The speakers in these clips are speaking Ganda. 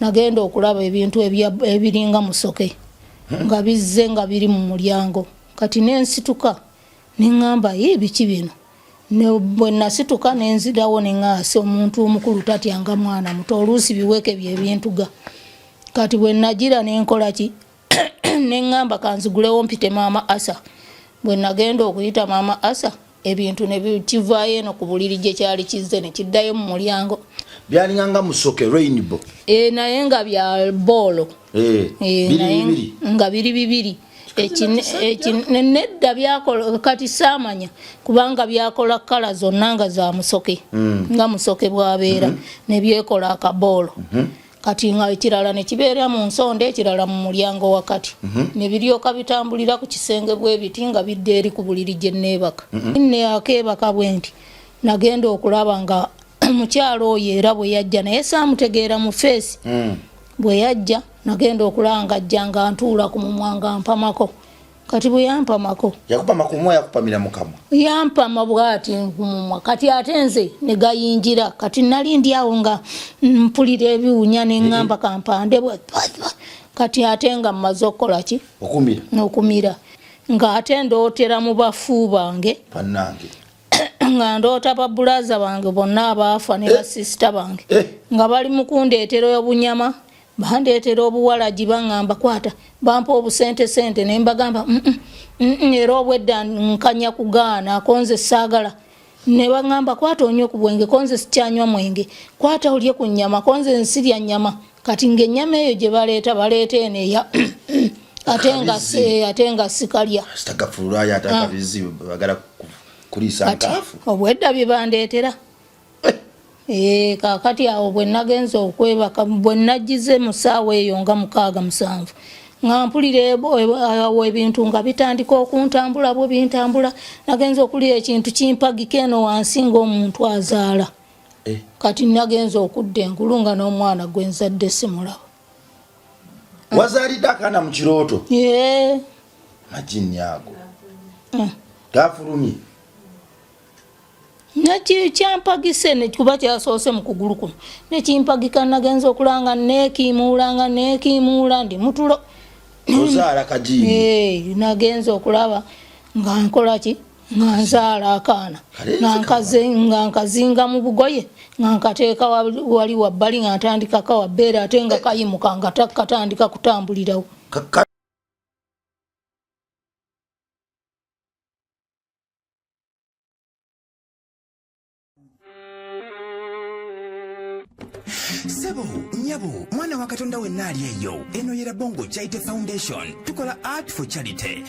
nagenda okulaba ebintu ebiringa musoke nga bizze nga biri mu mulyango kati nensituka nengamba biki bino ne bwe nasituka nenzirawo nengaase omuntu omukulu tatyanga mwana muto oluusi biweke byebintuga kati bwe nagira nenkola ki nengamba kanzigulewo mpite maama Asa bwe nagenda okuyita maama Asa ebintu ne bikivaayo eno ku buliri gye kyali kizze ne kiddayo mu mulyango byalinganga musoke rainbow naye nga bya boolo nga biri bibiri nedda byakola kati saamanya kubanga byakola kala zonna nga za musoke nga musoke bwabeera ne byekola akaboolo kati nga ekirala ne kibeera mu nsonde ekirala mu mulyango wakati ne biryoka bitambulira ku kisenge bwebiti nga bidde eri ku buliri gye neebaka ne akeebaka bwe nti nagenda okulaba nga mukyalo oyo era bwe yajja naye saamutegeera mu feesi bwe yajja nagenda okulaba nga ajja nga ntuula ku mumwa nga mpamako kati bwe yampamako yakupama ku mumwa yakupamira mu kamwa yampama bw'ati ku mumwa kati ate nze ne gayingira kati nali ndi awo nga mpulira ebiwunya neŋŋamba kampande bwe kati ate nga mmaze okukola ki okumira nga ate ndootera mu bafu bange bannange nga ndoota babulaza bange bonna abaafa ne basisita bange nga bali mu kundeetera obunyama bandeetera obuwalagi baŋŋamba kwata bampa obusente ne mbagamba era obwedda nkanya kugaana konze saagala ne baŋŋamba kwata onywe ku bwenge konze sikyanywa mwenge kwata olye ku nnyama konze nsirya nnyama kati ng'ennyama eyo gye baleeta eneeya ate nga sikalya obwedda bye bandeetera kakati awo bwe nagenza okwebaka bwe nagize mu ssaawa eyo nga 6-7 nga mpulira awo ebintu nga bitandika okuntambula bwe bintambula nagenza okulira ekintu kimpagika eno wansi ng'omuntu azaala kati nagenza okudda engulu nga n'omwana gwe nzadde simulaba wazaalidde akaana mu kirooto majini ago gafulumye nekyampagise nekuba kyasoose mu kugulu kuno nekimpagika nagenza okulanga nekiimuula ndi mutulo ozaala kajiini nagenza okulaba nga nkola ki nga nzaala akaana nga nkazinga mu bugoye nga nkateeka wali wabbali nga ntandika kawabbeera ate nga kayimuka nga katandika kutambulirawo Sebo, nyabo, mwana wa Katonda wenna ali eyo. Eno yera Bongo Charity Foundation. Tukola art for charity.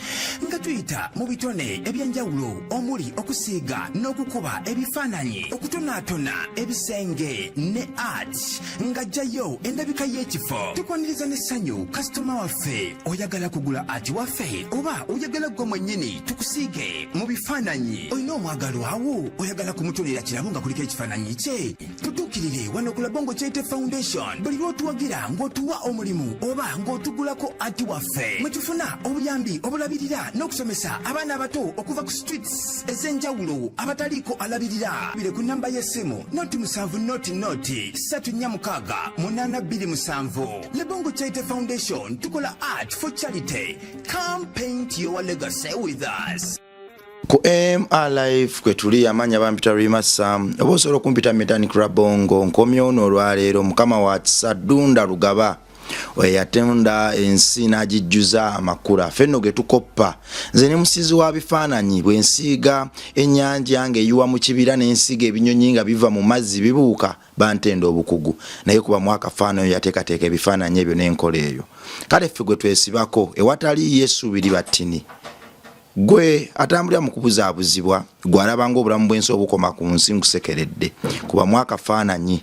Nga tuyita mu bitone ebyenjawulo omuli okusiiga n'okukuba ebifaananyi, okutonaatona ebisenge ne art. Nga jjayo endabika y'ekifo. Tukwaniriza n'essanyu kasitoma waffe oyagala kugula art waffe oba oyagala gwe mwennyini tukusiige mu bifaananyi. Olina omwagalo awo oyagala kumutonera kirabo nga kuliko ekifaananyi kye. Tutuukirire wano ku Bongo Charity Foundation. Buli lw'otuwagira ng'otuwa omulimu oba ng'otugulako ati waffe mwe tufuna obuyambi obulabirira n'okusomesa abaana abato okuva ku streets ez'enjawulo abataliiko alabirira. Bire ku nnamba y'essimu noti 7 Le Bongo Charity Foundation tukola art for charity. Come paint your legacy with us. Ku MRLife kwe tuli amanya bampita Rimasa oba osobola okumpita Mechanic Rabongo nkomye ono olwaleero mukama wa Sadunda Lugaba oyatenda ensi n'agijjuza amakula fenno ge tukoppa nze ne musizi wa bifaananyi bwe nsiiga ennyanja ng'eyiwa mu kibira n'ensiga ebinyonyi nga biva mu mazzi bibuuka bantenda obukugu naye kuba mwakafaanayo yateekateeka ebifaananyi ebyo n'enkola eyo kale ffe gwe twesibako ewatali yesuubiri battini gwe atambulira mu kubuzaabuzibwa gwalabanga obulamu bw'ensi obukoma ku nsi nkusekeredde kuba mwakafaananyi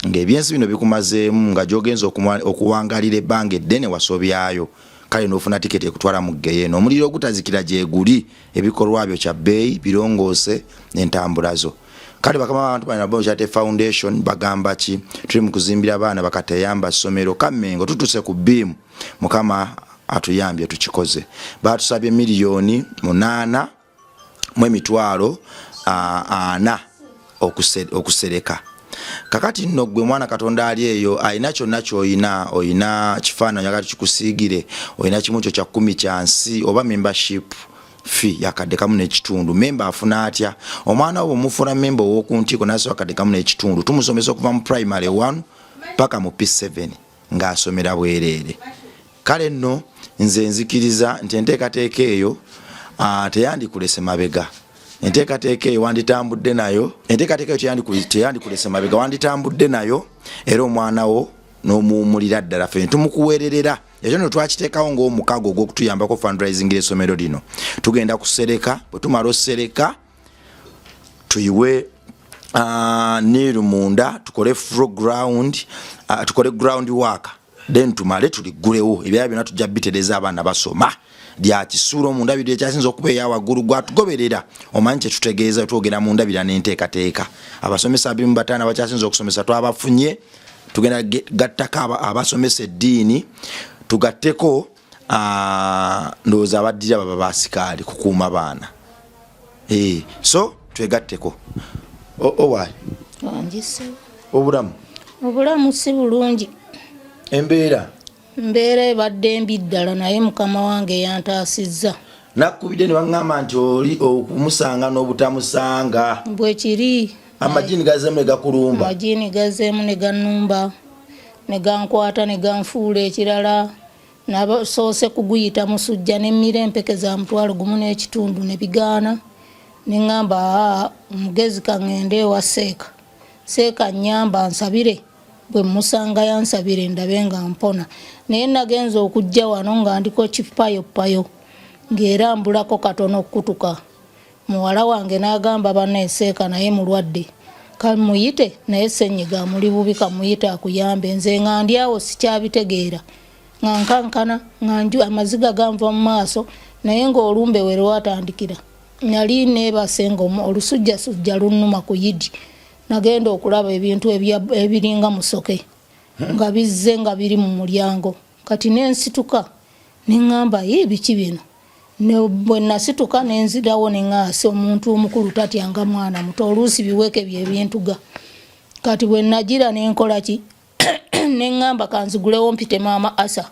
ng'ebyensi bino bikumazeemu nga gyogenza okuwangalira ebbanga eddene wasobyayo kale n'ofuna tiketi ekutwala mu ggeyeeno omuliro ogutazikira gye guli ebikolwa byo kya bbeeyi birongoose n'entambula zo kale bakama abantu bana Bongo Charity Foundation bagamba ki tuli mu kuzimbira abaana bakatayamba ssomero Kamengo tutuse ku bbiimu mukama atuyambye tukikoze batusabye miliyoni 8 okusereka kakati nno gwe mwana Katonda ali eyo alina kyonna ky'oyina oyina kifaananyi akati kikusiigire oyina kimu kyo kya 10 kyansi oba membership fee yakadde kamu n'ekitundu member afuna atya omwana wo mufuna member w'okuntiiko naso akadde kamu n'ekitundu tumusomesa okuva mu primary 1 paka mu P7 ng'asomera bwereere kale nno nze nzikiriza nti enteekateeka eyo teyandikulese mabega enteekateeka eyo wanditambudde nayo enteekateeka eyo teyandikulese mabega wanditambudde nayo era omwana wo n'omuwumulira ddala ffe tumukuweererera ekyo nno twakiteekawo ng'omukago ogw'okutuyambako fundraising essomero lino tugenda kusereka bwe tumala osereka tuyiwe niru munda tukole tukole ground work then tumale tuliggulewo ebyala byonna tujja bitereza abaana basoma lya kisulo mu ndabiro ekyasinza okuba eyawaggulu gwatugoberera omanyi kye tutegeeza twogera mu ndabira n'enteekateeka abasomesa abimu bataana bakyasinza okusomesa twabafunye tugenda gattako abasomesa eddiini tugatteko ndowooza abaddira baba basikaali kukuuma baana so twegatteko owaali obulamu si bulungi embeera ebadde mbi ddala naye mukama wange yantaasizza nakkubidde ne baŋŋamba nti oli okumusanga n'obutamusanga bwe kiri amagini gazeemu ne gakulumba amagini gazeemu ne gannumba ne gankwata ne ganfuula ekirala nabasoose kuguyita musujja n'emmira empeke za mutwalo gumu n'ekitundu ne bigaana ne ŋŋamba omugezi kaŋŋende ewa seeka nnyamba nsabire bwe musanga yansabire ndabe nga mpona naye nagenza okujja wano nga ndiko kipayopayo ng'era mbulako katono okutuka muwala wange n'agamba banneeseeka naye mulwadde kamuyite naye ssenyiga muli bubi kamuyite akuyambe nze nga ndi awo sikyabitegeera nga nkankana nga amaziga ganva mu maaso naye ng'olumbe we lwatandikira nali neebase nga olusujjasujja lunnuma ku yidi nagenda okulaba ebintu ebiringa musoke nga bizze nga biri mu mulyango kati nensituka neŋŋamba biki bino bwe nasituka nenzirawo neŋŋaasi omuntu omukulu tatyanga mwana muto oluusi biweke byebintuga kati bwe nagira nenkola ki neŋŋamba kanzigulewo mpite maama Asa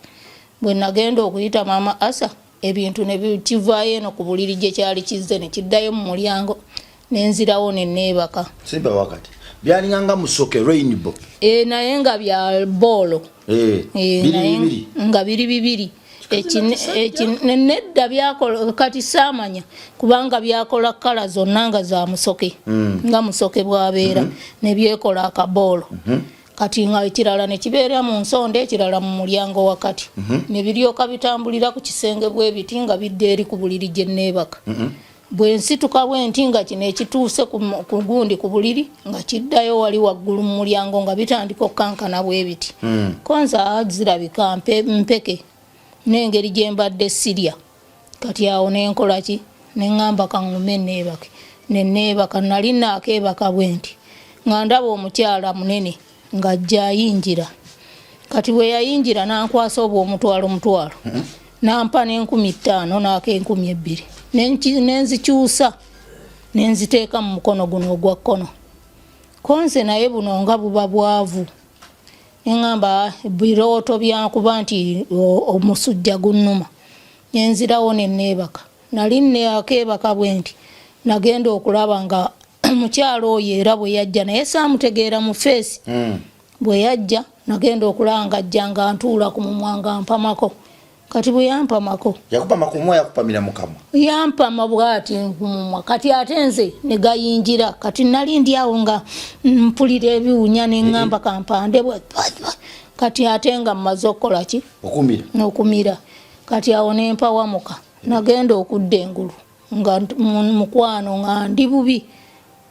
bwe nagenda okuyita maama Asa ebintu ne bikivaayo eno ku buliri gye kyali kizze ne kiddayo mu mulyango nenzirawo nenneebaka simba wakati byalinganga musoke rainbow naye nga bya boolo nga biri bibiri nedda byakola kati saamanya kubanga byakola kala zonna nga za musoke nga musoke bwabeera ne byekola akaboolo kati nga ekirala ne kibeera mu nsonda ekirala mu mulyango wakati ne biryoka bitambulira ku kisenge bwebiti nga bidde eri ku buliri gye nneebaka bwe nsituka bwenti nga kino ekituuse ku gundi ku buliri nga kiddayo wali waggulu mu mulyango nga bitandika okukankana bwebiti konza zirabika mpeke n'engeri gye mbadde sirya kati awo nenkola ki neŋŋamba kaŋŋume nneebake nenneebaka nali naakeebaka bwenti nga ndaba omukyala munene ng'ajja ayingira kati bwe yayingira nankwasa obwo omutwalo nampa n'50 naako 2,000 nenzikyusa nenziteeka mu mukono guno ogwa kkono konze naye buno nga buba bwavu neŋŋamba birooto byankuba nti omusujja gunnuma nenzirawo nenneebaka nali neakeebaka bwenti nagenda okulaba nga omukyalo oyo era bwe yajja naye saamutegeera mu feesi bwe yajja nagenda okulaba nga ajja nga ntuula ku mumwa nga mpamako kati bwe yampamako yakupama ku mumwa yakupamira mu kamwa yampama bw'ati ku mumwa kati ate nze ne gayingira kati nali ndi awo nga mpulira ebiwunya neŋŋamba kampande kati ate nga mmaze okukola ki okumira kati awo nempawamuka nagenda okudda engulu nga mukwano nga ndi bubi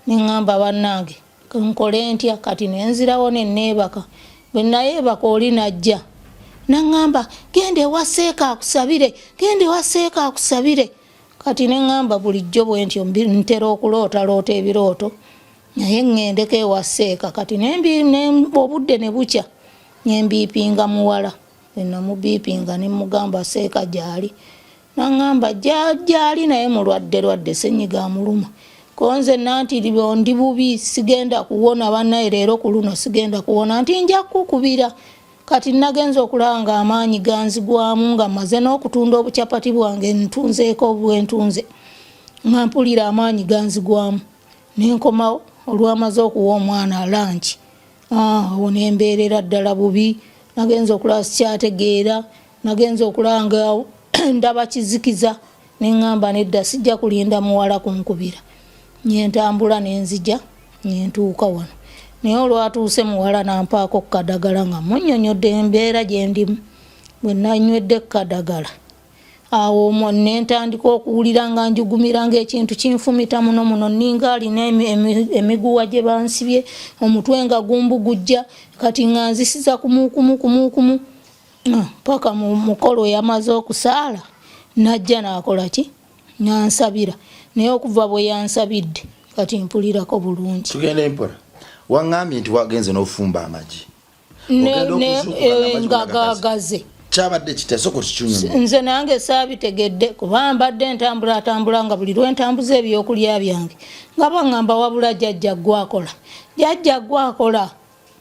neŋŋamba bannange nkole ntya kati nenzirawo nenneebaka bwe nayeebaka oli najja naŋŋamba genda ewa seeka akusabire kati neŋŋamba bulijjo bwentyo ntera okulootaloota ebirooto naye ŋŋendeko ewa seeka kati obudde ne bukya nembiipinga muwala enamubiipinga nemugamba seeka gyali naŋŋamba gyali naye mulwadde ssenyiga amuluma konze nanti ndi bubi sigenda kuwona bannaye leero ku luno sigenda kuwona nti nja kukubira kati nagenza okulanga amaanyi ganzigwamu nga maze n'okutunda obucapati bwange ntunzeeko bwentunze nga mpulira amaanyi ganzigwamu nenkomawo olwamaze okuwa omwana lanchi awo nembeerera ddala bubi nagenza okulaba sikyategeera nagenza okulanga ndaba kizikiza neŋŋamba nedda sijja kulinda muwala kunkubira nyentambula nenzija nyentuuka wano naye olwatuuse muwala nampaako kadagala nga munnyonnyodde embeera gye ndimu bwe nanywedde kadagala awo nentandika okuwulira nga njugumira ng'ekintu kinfumita muno muno ninga alina emiguwa gye bansibye omutwe nga gumbugujja kati nga nzisiza kumukumu paka mu mukolo yamaze okusaala najja nakola ki nansabira naye okuva bwe yansabidde kati mpulirako bulungi. Tugenda empola waŋŋambye nti wagenze n'ofumba amagi nga gagaze kyabadde kitasoko kikyunyuma nze nange saabitegedde kuba mbadde ntambula nga buli lwentambuza ebyokulya byange nga baŋŋamba wabula jjajja gwakola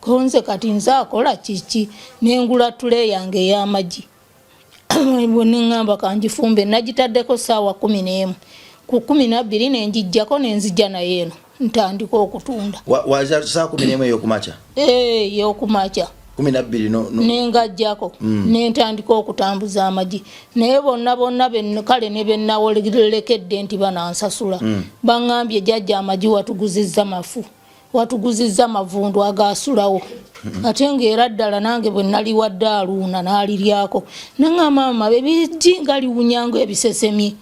konze kati nze akola kiki nengula tule yange ey'amagi bwe neŋŋamba kanjifumbe nagitaddeko ssaawa 11 ku 12 nenjijjako nenzijja naye eno ntandika okutunda waza saa 11 ey'okumakya ey'okumakya 12 nengajjako nentandika okutambuza amagi naye bonna kale ne bennawolekedde nti banansasula baŋŋambye jjajja amagi watuguzizza mavundu agaasulawo ate ng'era ddala nange bwe nali wadde aluuna n'aliryako naŋŋamba mama bebijji nga liwunyanga ebisesemye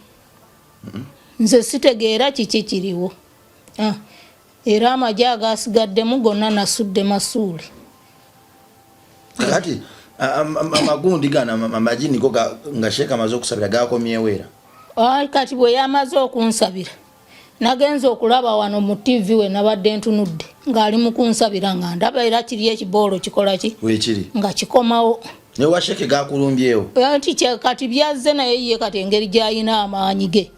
nze sitegeera kiki kiriwo era amagi agaasigaddemu gonna nasudde masuule kati amagundi gana amagi niko nga sheeka amaze okusabira gakomyewo era kati bwe yamaze okunsabira nagenza okulaba wano mu TV we nabadde ntunudde ng'ali mu kunsabira nga ndaba era kiri ekiboolo kikola ki weekiri nga kikomawo ne washeke gakulumbyewo nti kati byazze naye ye kati engeri gy'ayina amaanyi ge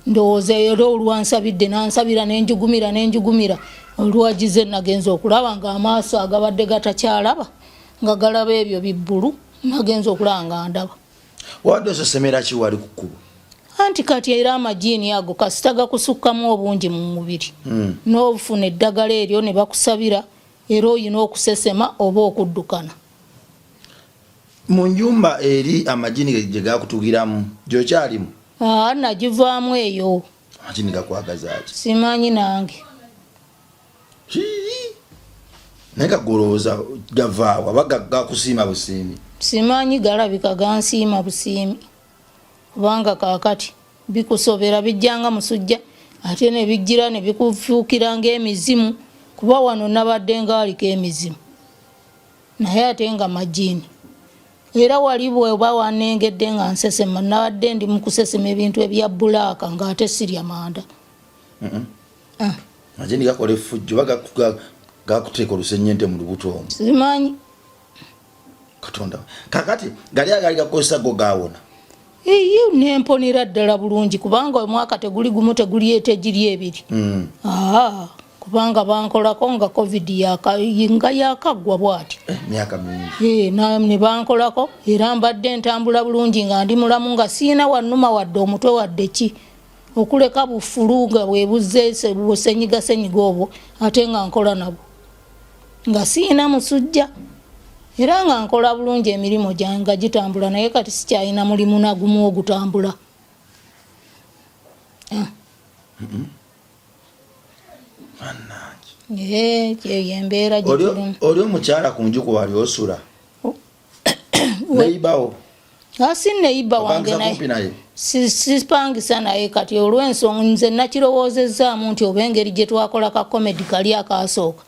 ndowooza era olwansabidde nansabira nenjugumira olwagize nagenza okulaba nga amaaso agabadde gatakyalaba nga galaba ebyo bibbulu nagenza okulaba nga ndaba wadde osesemera ki wali ku kkubo anti kati era amajiini ago kasita gakusukkamu obungi mu mubiri n'obufuna eddagala eryo ne bakusabira era oyina okusesema oba okuddukana mu nyumba eri amajiini gye gakutugiramu gyokyalimu nagivaamu eyo amajiini gakwagaza ki simanyi nange naye gagolowooza gavaawa aba gakusiima busiimi simanyi galabika gansiima busiimi kubanga kaakati bikusobera bijjanga musujja ate ne bijjira ne bikufuukira ng'emizimu kuba wano nabadde ngaaliko emizimu naye ate nga majiini era wali bweba wanengedde nga nsesema nabadde ndi mu kusesema ebintu ebya bulaaka ng'ate sirya manda majiini gakola effujjo gakuteeka olusennyente mu lubuto omwo simanyi katonda kakati gali agali gakozesa go gaawona iyo nemponera ddala bulungi kubanga omwaka teguli gumu tegiri ebiri kubanga bankolako nga covid nga yakaggwa bwati myaka mingi ne bankolako era mbadde ntambula bulungi nga ndi mulamu nga siina wannuma wadde omutwe wadde ki okuleka bufulu nga bwebuzze busenyiga obwo ate nga nkola nabwo nga siina musujja era nga nkola bulungi emirimu gyange nga gitambula naye kati sikyalina mulimu nagumu ogutambula yembeera gyetulimu oli omukyala ku njuku wali osula neyibawo asi neyiba wange naye sipangisa naye kati olw'ensonga nze nakirowoozezaamu nti oba engeri gye twakola ka komedi kali akaasooka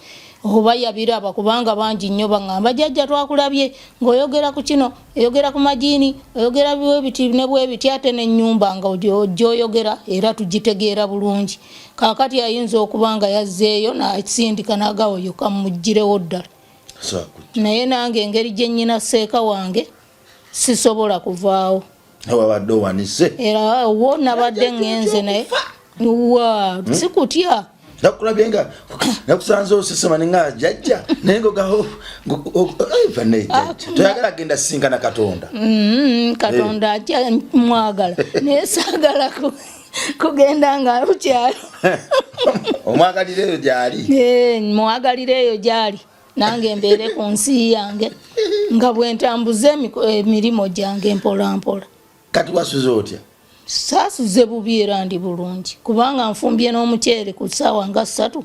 oba yabiraba kubanga bangi nnyo baŋŋamba jjajja twakulabye ng'oyogera ku kino oyogera ku majiini oyogera bwebiti ne bwebiti ate n'ennyumba nga gy'oyogera era tugitegeera bulungi kaakati ayinza okuba nga yazzeeyo n'asindika n'agawoyo kamuggirewo ddala naye nange engeri gye nnyina seeka wange sisobola kuvaawo wabadde owanise era wo nabadde ŋŋenze naye wa sikutya nakulabyenga nakusanze osesema ninga jajja nengo gaho vane jajja toyagala genda sinkana katonda katonda atya mwagala nesagala kugenda nga lukyalo omwagalireyo gyali mwagalireyo gyali nange mbeere ku nsi yange nga bwentambuza emirimu gyange mpola mpola. Kati wasuze otya? Saasuze bubi era ndi bulungi kubanga nfumbye n'omuceere ku ssaawa nga 3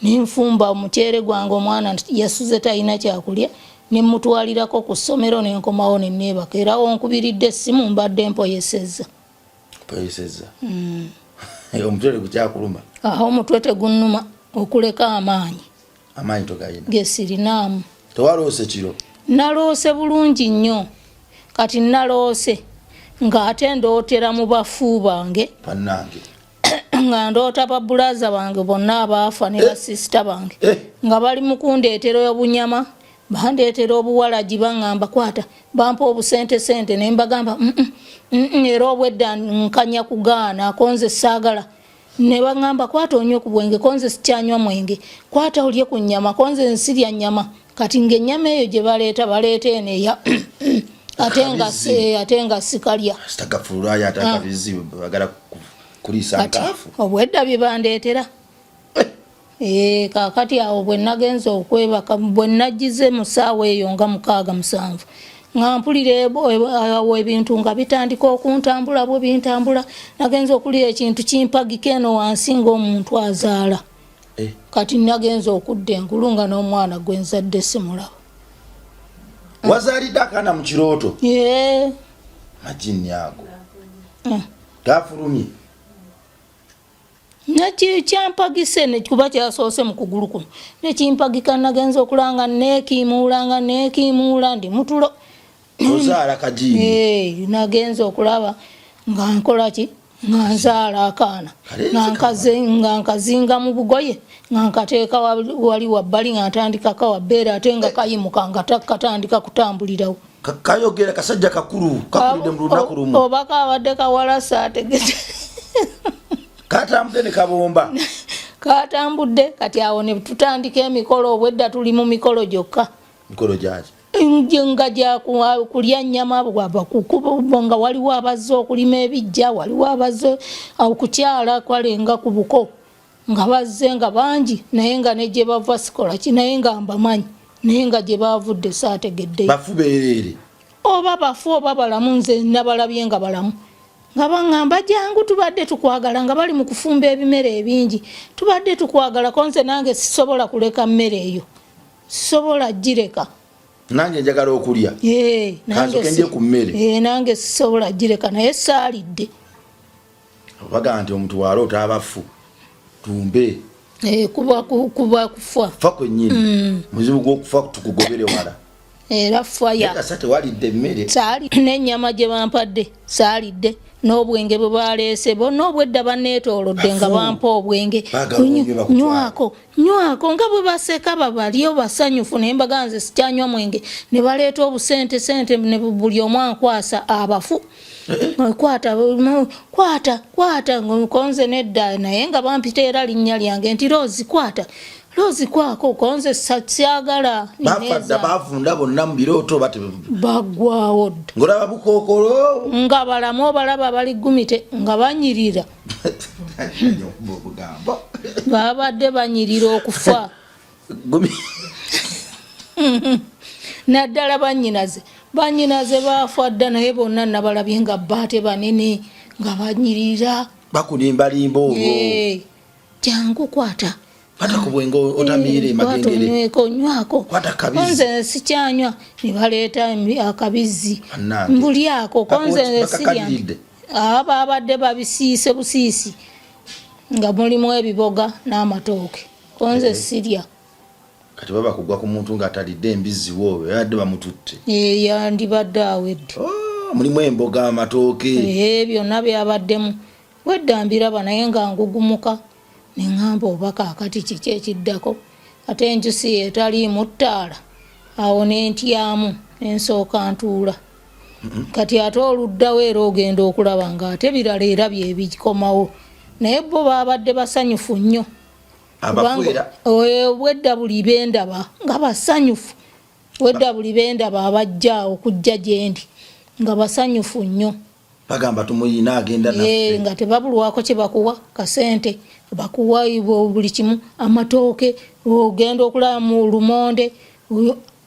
nenfumba omuceere gwange omwana yasuze talina kyakulya nemutwalirako ku ssomero nenkomawo nenneebaka era wonkubiridde essimu mbadde mpoyesezza. Omuceere gukyakuluma? Omutwe tegunnuma okuleka amaanyi togayina gesirinamu. Tewaloose kiro? Naloose bulungi nnyo kati naloose ng'ate ndootera mu bafu bange bannange nga ndoota babulaza bange bonna abaafa ne basisita bange nga bali mu kundeetera obunyama bandeetera obuwalagi baŋŋamba kwata bampa obusente ne mbagamba era obwedda nkanya kugaana konze saagala ne baŋŋamba kwata onywe ku bwenge konze sikyanywa mwenge kwata olye ku nnyama konze nsirya nnyama kati ng'ennyama eyo gye baleeta eneeya ate nga sikalya sitagafulwayo atakabizi bagala kuliisa nkaafu obwedda bye bandeetera. Kaakati awo bwe nagenza okwebaka bwe najjize mu ssaawa eyo nga 6-7 nga mpulira awo ebintu nga bitandika okuntambula bwe bintambula nagenza okulira ekintu kimpagika eno wansi ng'omuntu azaala. Kati nagenza okudda engulu nga n'omwana gwe nzadde simulaba. Wazaalidde akaana mu kirooto? Majini ago gafulumye? Kyampagise kuba kyasoose mu kugulu kuno nekimpagika nagenza okulanga neekiimuula ndi mutulo. Ozaala kajiini? Nagenza okulaba nga nkola ki nga nzaala akaana nga nkazinga mu bugoye nga nkateeka wali wabbali nga ntandikako wabbeera ate nga kayimuka nga takatandika kutambulirawo. Kayogera kasajja kakulu kakulidde mu lunaku lumu oba kabadde kawalasa ategete katambudde ne kabomba katambudde kati awo ne tutandika emikolo obwedda tuli mu mikolo gyokka. Mikolo gyaki? Nga gya kulya nnyama nga waliwo abazze okulima ebijja waliwo abazze okukyala kwalenga ku buko nga bazze nga bangi naye nga ne gye bava sikola ki naye nga mbamanyi naye nga gye bavudde saategeddeyo. Bafu beereere? Oba bafu oba balamu nze nabalabye nga balamu nga baŋŋamba jangu tubadde tukwagala nga bali mu kufumba ebimere ebingi tubadde tukwagala ko nze nange sisobola kuleka mmere eyo sisobola gireka. Nange njagala okulya kansoke ku mmere nange sisobola gireka naye saalidde. Baga nti omuntu waloota abafu tumbe kuba kufa fa kwennyini muzibu gw'okufa tukugobere wala era faya kasate walidde emmere saali n'ennyama gye bampadde saalidde n'obwenge bwe baleese bonna obwedda banneetoolodde nga bampa obwenge nywako nga bwe baseka babalyo basanyufu naye mbaga nze sikyanywa mwenge ne baleeta obusente ne buli omu ankwasa abafu kwata konze nedda naye nga bampita era linnya lyange nti Rose kwata Rose kwako konze sakyagala bafadda bavunda bonna mu birooto bagwawo ngolaba bukookolo nga balamu obalaba bali gumite nga banyirira babadde banyirira okufa naddala banyinaze bafa dda naye bonna nabalabye nga baate banene nga banyirira bakulimbalimba olwo jangu kwata ku bwenge otamiire magengere nywako konze sikyanywa ne baleeta akabizi mbulyako konze sirya babadde babisiise busiisi nga mulimu ebiboga n'amatooke konze sirya. Kati baba kugwa ku muntu ng'atalidde embizi wowe yadde bamututte yandibadde awedde mulimu emboga amatooke byonna byabaddemu wedda mbiraba naye nga ngugumuka neŋŋamba oba kaakati kiki ekiddako ate enjusi etaliimu ttaala awo nentyamu nensooka ntuula kati ate oluddawo era ogenda okulaba nga ate birala era bye bikomawo naye bo babadde basanyufu nnyo abafuira wedda buli bendaba nga basanyufu wedda buli bendaba abajja okujja gyendi nga basanyufu nnyo bagamba tumuyina agenda naffe nga tebabulwako kye bakuwa kasente bakuwa buli kimu amatooke ogenda okulaba mu lumonde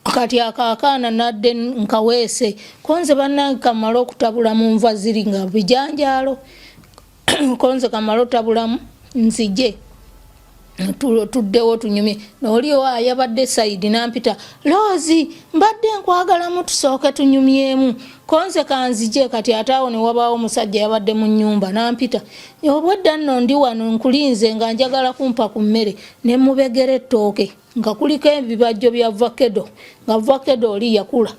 kati akaakaana nadde nkaweese konze bannange kamala okutabula mu nva ziri nga bijanjaalo konze kamala otabulamu nzije tuddewo tunyumye n'oliwo ayabadde Saidi nampita Loozi mbadde nkwagalamu tusooke tunyumyemu konze kanzije kati ataawo ne wabaawo omusajja yabadde mu nnyumba nampita obwedda nno ndi wano nkulinze nga njagala kumpa ku mmere ne mubegera ettooke nga kuliko ebibajjo bya vakedo nga vakedo oli yakula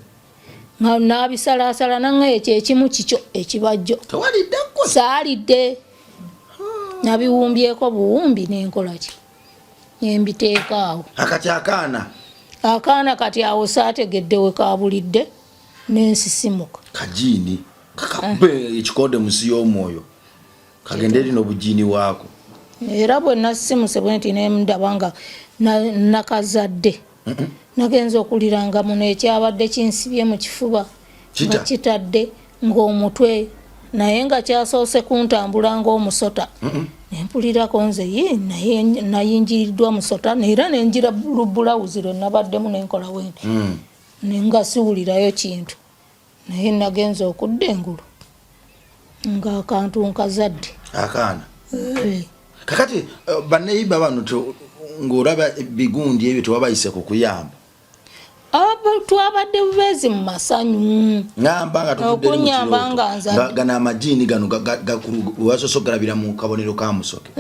nga nabisalaasala nanga ekyo ekimu kikyo ekibajjo tewaliddeko saalidde nabiwumbyeko buwumbi nenkola ki embiteeka awo akati akaana kati awo saategedde we kabulidde n'ensisimuka kajiini kakakube ekikode musi y'omwoyo kagende erina obujiini waako era bwe nasimuse bwe nti nemundaba nga nakazadde nagenza okuliranga muno ekyabadde kinsibye mu kifuba nga kitadde ng'omutwe naye nga kyasoose kuntambula ng'omusota nempulirako nze naye nayinjiriddwa musota era nenjira bulawuzi lwe nabaddemu nenkola wendi nenga siwulirayo kintu naye nagenza okudda engulu nga akantu nkazadde akaana kakati banneyiba bano ng'olaba bigundi ebyo tewabayise ku kuyamba twabadde bubeezi mu masanyu okunyamba nga nzadde gana amajiini gano wasosogalabira mu kabonero ka Musoke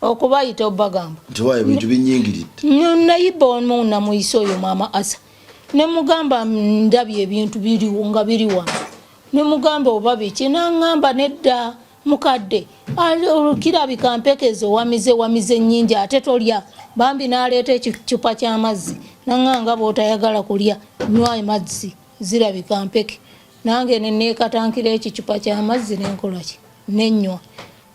okubayita obagamba ntiwayo bintu binyingiridde nayiba omu namuyise oyo maama Asa nemugamba ndabye ebintu biriwo nga biri wano nemugamba oba biki naŋŋamba nedda mukadde kirabika mpekezo wamize nnyingi ate tolya bambi n'aleeta ekicupa ky'amazzi naŋŋanga bw'otayagala kulya nywa amazzi zirabika mpeke nange neneekatankira ekicupa ky'amazzi nenkola ki nenywa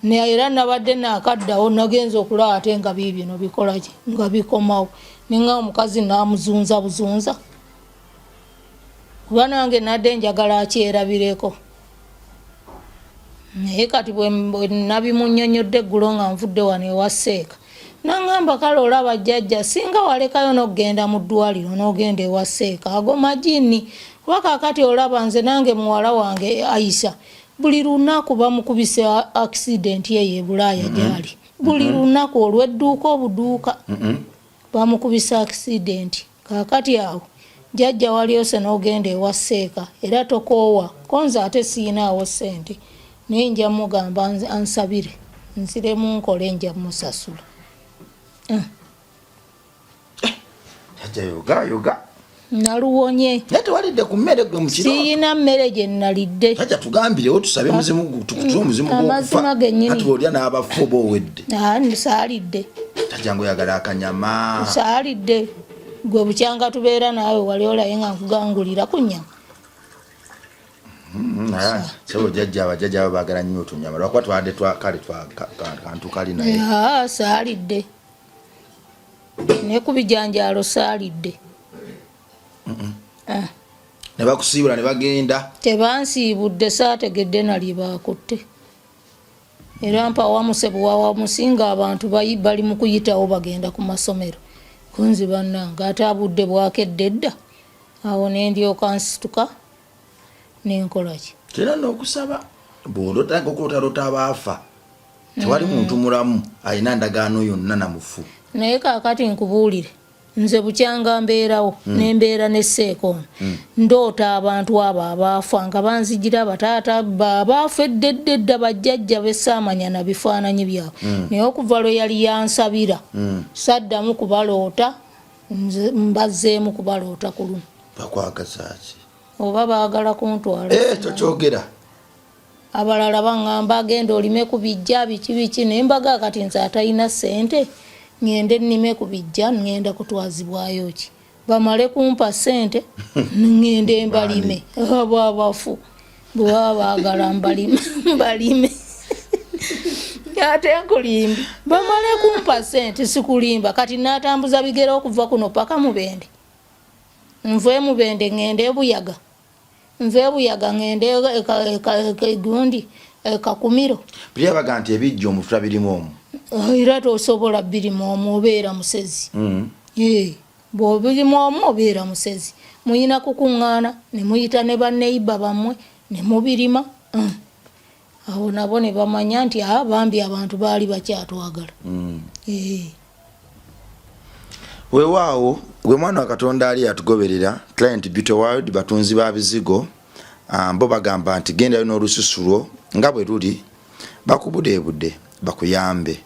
era nabadde naakaddawo nagenza okulaba ate nga biibino bikola ki nga bikomawo nenga omukazi namuzunza buzunza kuba nange nadde njagala akyerabireko naye kati bwe nabimunnyonnyodde eggulo nga nvudde wano ewa Seeka naŋŋamba kale olaba jjajja singa walekayo n'okgenda mu ddwaliro n'ogenda ewa Seeka ago majiini kuba kaakati olaba nze nange muwala wange Aisha buli lunaku bamukubise accident ye e Bulaaya gyali buli lunaku olw'edduuka obuduuka bamukubise accident kaakati awo jjajja waliyose n'ogenda ewa Seeka era tokoowa konze ate siinaawo ssente naye nja mugamba ansabire nsiremu nkole nja musasula yoga naluwonye tewalidde ku mmere gwe mukiro siyina mmere gye nnalidde tajja tugambirewo tusabe muzimu tukutuwe omuzimu amazima gennyini kati olya n'abafu oba owedde saalidde tajja ngo oyagala akanyama saalidde gwe bukyanga tubeera naawe wali olaye nga nkugangulira ku nnyama sebo jjajja abajjajja abo baagala nnyo otunyama lwakuba twadde kantu kali naye saalidde ne ku bijanjaalo saalidde ne bakusiibula ne bagenda tebansiibudde saategedde nali baakutte era mpa wamusinga abantu bali mu kuyitawo bagenda ku masomero kunzi bannanga ate abudde bwakedde edda awo nendyoka nsituka nenkola ki tera n'okusaba bw'olotanga okulotalota abaafa tewali muntu mulamu alina ndagaano yonna namufu naye kaakati nkubuulire nze bukyanga mbeerawo nembeera ne Seekoono ndoota abantu abo abaafa nga banzigira bataata babaafa eddedda bajjajja besaamanya na bifaananyi byabwe naye okuva lwe yali yansabira saddamu kubaloota mbazzeemu kubaloota ku luno bakwagazaaki oba baagala kuntwala tokyogera abalala baŋŋamba agenda olime ku bijja biki naye mbaga kati nze atalina ssente ngende nnime ku bijja ngenda kutwazibwayo ki bamale kumpa ssente ngende mbalime bwabafu bwaba baagala mbalime ate nkulimbi bamale kumpa sente sikulimba kati natambuza bigere okuva kuno paka Mubende nve Mubende ngende Buyaga nve Buyaga ngende gundi Kakumiro bya baganti ebijjo omutula birimu omu era tosobola birimu omu obeera musezi bo birimu omu obeera musezi muyina kukuŋŋaana ne muyita ne baneiba bamwe ne mubirima aho nabo ne bamanya nti bambi abantu baali bakyatwagala weewaawo gwe mwana wa Katonda ali atugoberera Client Beauty World batunzi ba bizigo mbo bagamba nti gendayo n'olususulwo nga bwe luli bakubudeebudde bakuyambe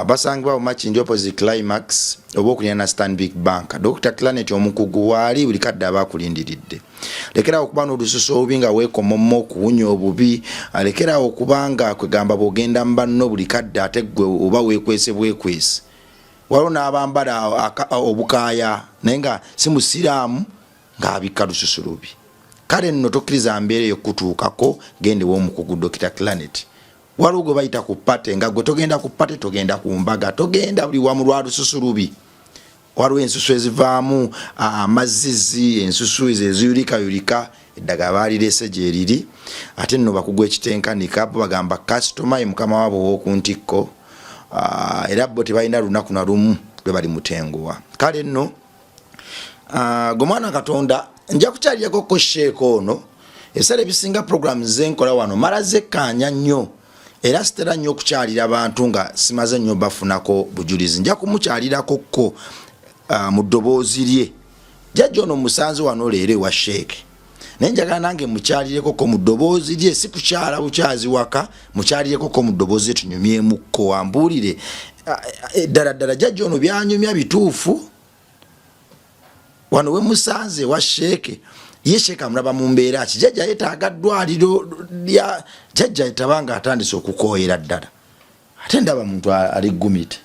basangibwa mu Makindye opposite Climax oba okulina na Stanbic Bank. Dr. Clanet omukugu waali buli kadde abakulindiridde. Lekerawo okuba n'olususu obubi nga weekomomma okuwunya obubi. Lekerawo okubanga kwegamba bw'ogenda mu banno buli kadde ate ggwe oba weekwese bwekwese. Waliwo n'abambala obukaaya naye nga si musiraamu ng'abikka lususu lubi. Kale nno tokkiriza mbeera y'okutuukako gende w'omukugu Dr. Clanet. Waliwo gwe bayita ku pate nga gwe togenda ku pate togenda ku mbaga togenda buli wamu lwa lususu lubi. Waliwo ensusu ezivaamu amazzizi ensusu eziyulika eddagala baalirese gye liri ate nno bakugu ekitenkanika bo bagamba customer mukama waabo w'oku ntikko era bo tebalina lunaku na lumu lwe bali mutenguwa. Kale nno gwe mwana Katonda nja kukyalirako ko sheeko ono ebiseera ebisinga programu zenkola wano mala zekkaanya nnyo era sitera nnyo okukyalira abantu nga simaze nnyo bafunako bujulizi. Nja kumukyalirako ko mu ddoboozi lye jjajja ono musanze wano leero ewa sheeke naye njagala nange mukyalireko ko mu ddoboozi lye si kukyala bukyazi waka mukyalireko ko mu ddoboozi lye tunyumyemukko wambuulire ddala ddala jjajja ono byanyumya bituufu wano we musanze wa sheeke ye sheeke amulaba mu mbeera ki jjajja yeetaaga ddwaliro lya jjajja yetabanga atandise okukooyera ddala ate ndaba muntu ali gumite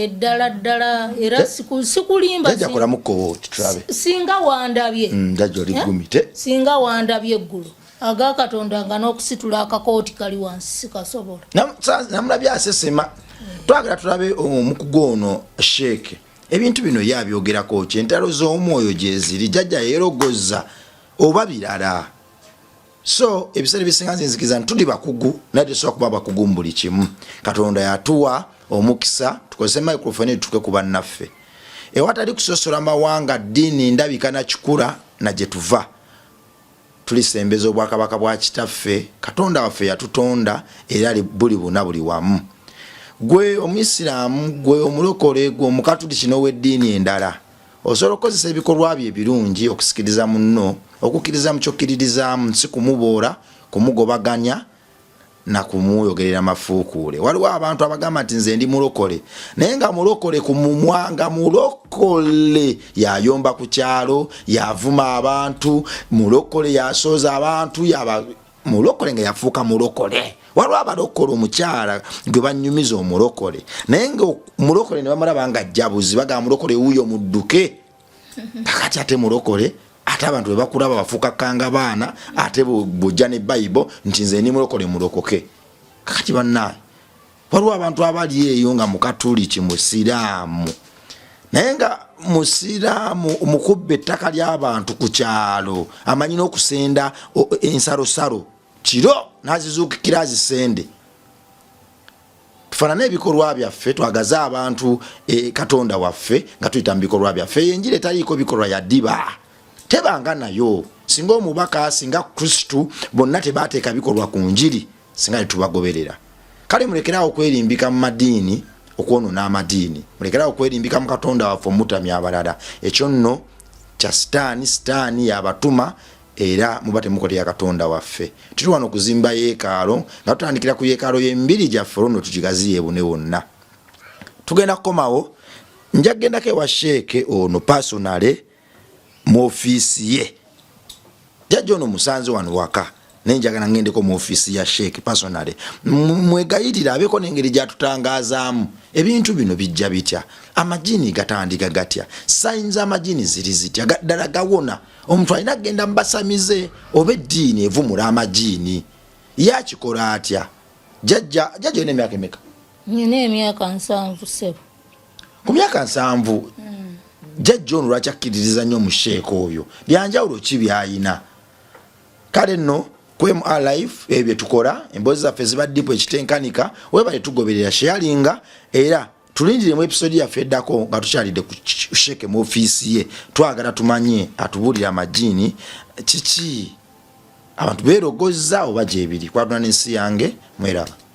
ddala era sikulimba jjajja kolamuko tulabe singa wandabye jjajja oli gumite singa wandabye eggulu aga Katonda nga n'okusitula akakooti kali wansi kasobola namulabye asesema twagala tulabe omukugu ono sheeke ebintu bino yabyogerako ki entalo z'omwoyo gye ziri jjajja yeerogoza oba birala so ebiseera ebisinga nzinzikiza nti tuli bakugu naye tesobola kuba bakugu mu buli kimu. Katonda yatuwa omukisa tukozese microphone tuke ku bannaffe ewatali kusosola mawanga ddiini ndabika na kikula na gye tuva tulisembeza obwakabaka bwa kitaffe. Katonda waffe yatutonda era buli buna buli wamu. Gwe omuyisiraamu gwe omulokole gwe omukatuli kino w'eddiini endala osobola okukozesa ebikolwa bye ebirungi okusikiriza munno okukkiriza mu kyokkiririzaamu si kumuboora kumugobaganya na kumuyogerera mafuukuule. Waliwo abantu abagamba nti nze ndi mulokole naye nga mulokole ku mumwa nga mulokole yayomba ku kyalo yavuma abantu mulokole yasooza abantu mulokole nga yafuuka mulokole. Waliwo abalokole omukyala gwe banyumiza omulokole naye nga mulokole ne bamulaba nga jjabuzi bagamba mulokole wuuyo mudduke kakati ate mulokole ate abantu bwe bakulaba bafuuka kanga baana ate bw'ojja ne Bayibuli nti nze ni mulokole mulokoke. Kakati bannaye waliwo abantu abali eyo nga mukatuliki musiraamu naye nga musiraamu omukubba ettaka ly'abantu ku kyalo amanyi n'okusenda ensalosalo kiro nazizuukikira azisende. Tufaanana ebikolwa byaffe twagaza abantu Katonda waffe nga tuyita mu bikolwa byaffe. Enjiri etaliiko bikolwa yaddiba tebanga nayo singa omubaka singa Kristu bonna tebaateeka bikolwa ku njiri singa tetubagoberera. Kale mulekerawo okwerimbika mu madiini okwonoona amadiini mulekerawo okwerimbika mu Katonda waffe omutamya abalala. Ekyo nno kya sitaani yabatuma era mubate mukote ya Katonda waffe. Tuli wano kuzimba yeekalo nga tutandikira ku yeekalo y'embiri gyaffe olwo tugigaziye bune wonna. Tugenda kukomawo njagendako ewa sheeke ono personale mu ofiisi ye. Jjajja ono musanze wano waka naye njagala ngendeko mu ofiisi ya sheeke personale mwegayirira abeeko n'engeri gyatutangazaamu ebintu bino bijja bitya amajini gatandika gatya sayinza amajini ziri zitya ddala gawona omuntu alina kugenda mbasamize oba eddiini evumula amajini yakikola atya jajja ine emyaka emeka? Nyine emyaka 7 sebo. Ku myaka 7 jajja ono lwaki akkiririza nnyo musheeko oyo? Byanjawulo ki byayina? Kale nno kwem alive ebyo tukola emboozi zaffe zibaddipo ekitenkanika webale tugoberera sharinga era tulindire mu episode yaffe eddako nga tukyalidde ku Sheeke mu ofiisi ye twagala tumanye atubuulira amajini kiki abantu beerogozza oba gyebiri kwatuna n'ensi yange mweraba.